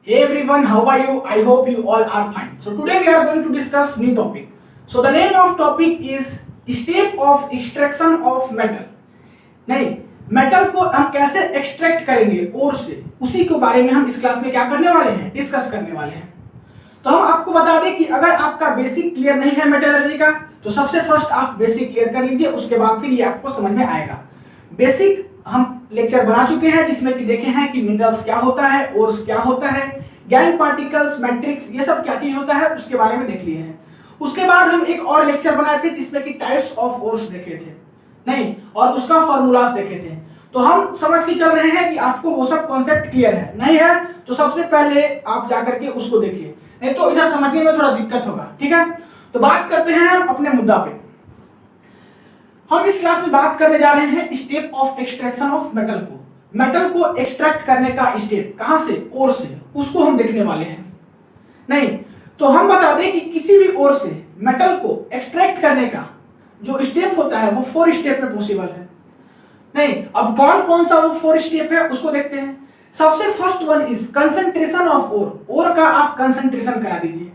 Hey everyone, how are you? I hope you all are fine. So today we are going to discuss new topic. So the name of topic is step of extraction of metal. नहीं, metal को हम कैसे extract करेंगे ओर से, उसी के बारे में हम इस क्लास में क्या करने वाले हैं, डिस्कस करने वाले हैं। तो हम आपको बता दें कि अगर आपका बेसिक क्लियर नहीं है मेटलर्जी का, तो सबसे फर्स्ट आप बेसिक क्लियर कर लीजिए, उसके बाद फिर ये आपको समझ में आएगा। बेसिक हम लेक्चर बना चुके हैं जिसमें कि देखे हैं कि मिनरल्स क्या होता है, ओर्स क्या होता है, गैंग पार्टिकल्स, मैट्रिक्स, ये सब क्या चीज होता है उसके बारे में देख लिए हैं। उसके बाद हम एक और लेक्चर बनाए थे जिसमें कि टाइप्स ऑफ ओर्स देखे थे, नहीं, और उसका फॉर्मूलास देखे थे। तो हम समझ के चल रहे हैं कि आपको वो सब कॉन्सेप्ट क्लियर है, नहीं है तो सबसे पहले आप जाकर के उसको देखिए, नहीं तो इधर समझने में थोड़ा दिक्कत होगा। ठीक है, तो बात करते हैं हम अपने मुद्दा पे। हम इस क्लास में बात करने जा रहे हैं step of extraction of metal को, मेटल को एक्सट्रैक्ट करने का स्टेप, कहां से, ओर से, उसको हम देखने वाले हैं। नहीं तो हम बता दें कि किसी भी ओर से मेटल को एक्सट्रैक्ट करने का जो स्टेप होता है वो 4 स्टेप में पॉसिबल है। नहीं, अब कौन कौन सा वो 4 स्टेप है उसको देखते हैं। सबसे first one is concentration of ore, ore का आप कंसंट्रेशन करा दीजिए।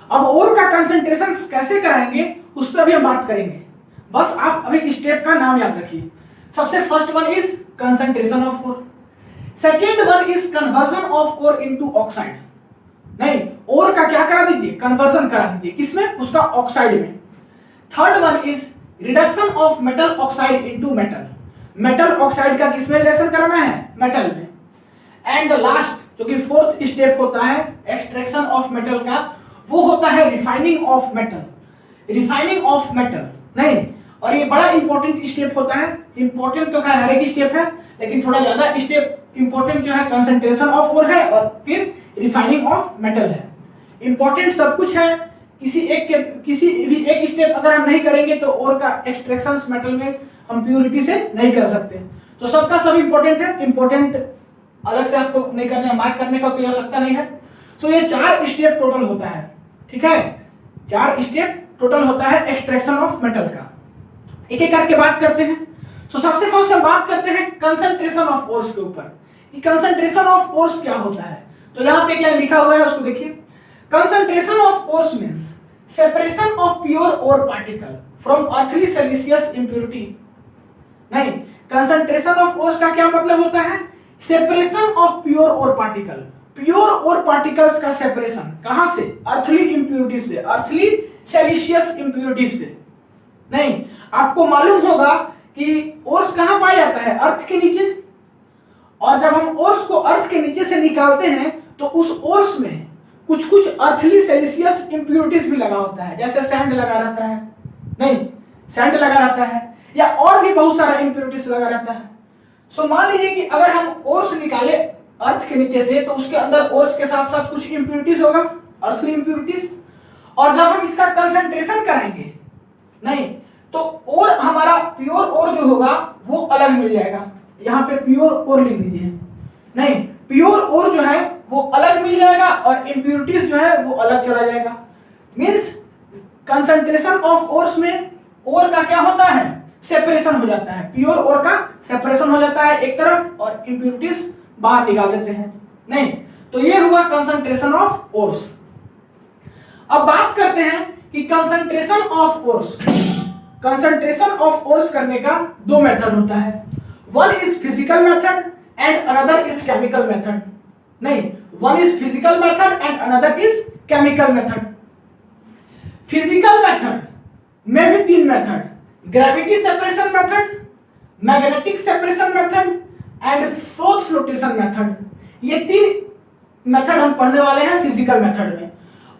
अब ओर का कंसंट्रेशन कैसे कराएंगे उस पर अभी हम बात करेंगे, बस आप अभी स्टेप का नाम याद रखिए। सबसे first one is concentration of ore, second one is conversion of ore into oxide. नहीं, ओर का क्या करा दीजिए, कन्वर्जन करा दीजिए, किसमें, उसका ऑक्साइड में। Third one is reduction of metal oxide into metal, metal oxide का किसमें रिडक्शन कराना है, मेटल में। एंड द लास्ट जो कि फोर्थ स्टेप होता है एक्सट्रैक्शन ऑफ मेटल का, वो होता है refining of metal, refining of metal. नहीं, और ये बड़ा इंपॉर्टेंट स्टेप होता है। इंपॉर्टेंट तो हर एक स्टेप है, लेकिन थोड़ा ज्यादा स्टेप इंपॉर्टेंट जो है कंसंट्रेशन ऑफ ओर है और फिर रिफाइनिंग ऑफ मेटल है। इंपॉर्टेंट सब कुछ है, किसी भी एक स्टेप अगर हम नहीं करेंगे तो ओर का एक्सट्रैक्शन मेटल में हम प्योरिटी से नहीं कर सकते। तो सबका सब इंपॉर्टेंट है, इंपॉर्टेंट अलग से आपको नहीं करना, मार्क करने का कोई आवश्यकता नहीं है। सो ये 4 स्टेप टोटल होता है। ठीक है, 4 स्टेप टोटल होता है एक्सट्रैक्शन ऑफ मेटल का। एक एक करके बात करते हैं। सो सबसे फर्स्ट हम बात करते हैं कंसंट्रेशन ऑफ ओर्स के ऊपर, कि कंसंट्रेशन ऑफ ओर्स क्या होता है। तो यहां पे क्या लिखा हुआ है उसको देखिए। Concentration of ores means separation of pure ore particle from earthly siliceous impurity. नहीं, कंसंट्रेशन ऑफ ओर्स का क्या मतलब होता है, separation of pure ore particle, pure ore particles का सेपरेशन, कहां से, अर्थली इंप्योरिटी से, अर्थली सिलिशियस इंप्योरिटी से। नहीं, आपको मालूम होगा कि ओर्स कहां पाया जाता है, अर्थ के नीचे, और जब हम ओर्स को अर्थ के नीचे से निकालते हैं तो उस ओर्स में कुछ कुछ अर्थली सिलिशियस इंप्योरिटीज भी लगा होता है, जैसे सैंड लगा रहता है, नहीं, सैंड लगा रहता है, या और भी बहुत सारा इंप्योरिटीज लगा रहता है। सो मान लीजिए कि अगर हम ओर्स निकाले अर्थ के नीचे से, तो उसके अंदर ओर्स के साथ साथ कुछ इंप्योरिटीज होगा, अर्थली इंप्योरिटीज, और जब हम इसका कंसंट्रेशन कराएंगे, नहीं, तो और हमारा प्योर ओर जो होगा वो अलग मिल जाएगा। यहाँ पे प्योर ओर लिख दीजिए। नहीं, प्योर ओर जो है वो अलग मिल जाएगा और इंप्योरिटीज जो है वो अलग चला जाएगा। मींस कंसंट्रेशन ऑफ ओर्स में ओर का क्या होता है, सेपरेशन हो जाता है, प्योर ओर का सेपरेशन हो जाता है एक तरफ और इंप्योरिटीज बाहर निकाल देते हैं। नहीं, तो ये हुआ कंसंट्रेशन ऑफ ओर्स। अब बात करते हैं कि concentration of ores, concentration of ores करने का 2 मेथड होता है। One is physical method and another is chemical method. नहीं, one is physical method and another is chemical method. Physical method में भी 3 मेथड, gravity separation method, magnetic separation method and fourth flotation method. ये 3 method हम पढ़ने वाले हैं physical method में,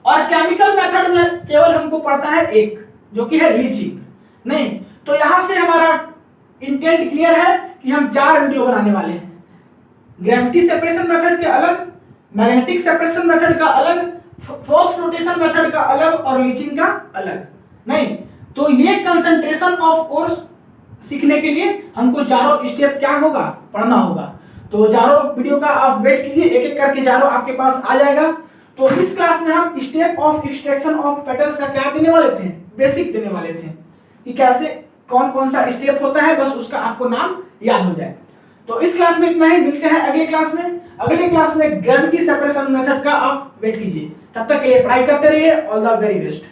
और केमिकल मेथड में केवल हमको पढ़ता है एक, जो कि है लीचिंग। नहीं, तो यहां से हमारा इंटेंट क्लियर है कि हम 4 वीडियो बनाने वाले हैं, ग्रेविटी सेपरेशन मेथड के अलग, मैग्नेटिक सेपरेशन मेथड का अलग, फोर्थ फ्लोटेशन मेथड का अलग और लीचिंग का अलग। नहीं, तो ये कंसंट्रेशन ऑफ ओर्स सीखने के लिए हमको चारों स्टेप क्या होगा, पढ़ना होगा। तो चारों वीडियो का आप वेट कीजिए, एक एक करके चारों आपके पास आ जाएगा। तो इस क्लास में हम step of extraction of metals का क्या देने वाले थे, बेसिक देने वाले थे, कि कैसे कौन कौन सा स्टेप होता है, बस उसका आपको नाम याद हो जाए। तो इस क्लास में इतना ही, मिलते हैं अगले क्लास में। अगले क्लास में ग्रेविटी सेपरेशन मेथड का आप वेट कीजिए। तब तक के लिए पढ़ाई करते रहिए। All the very best.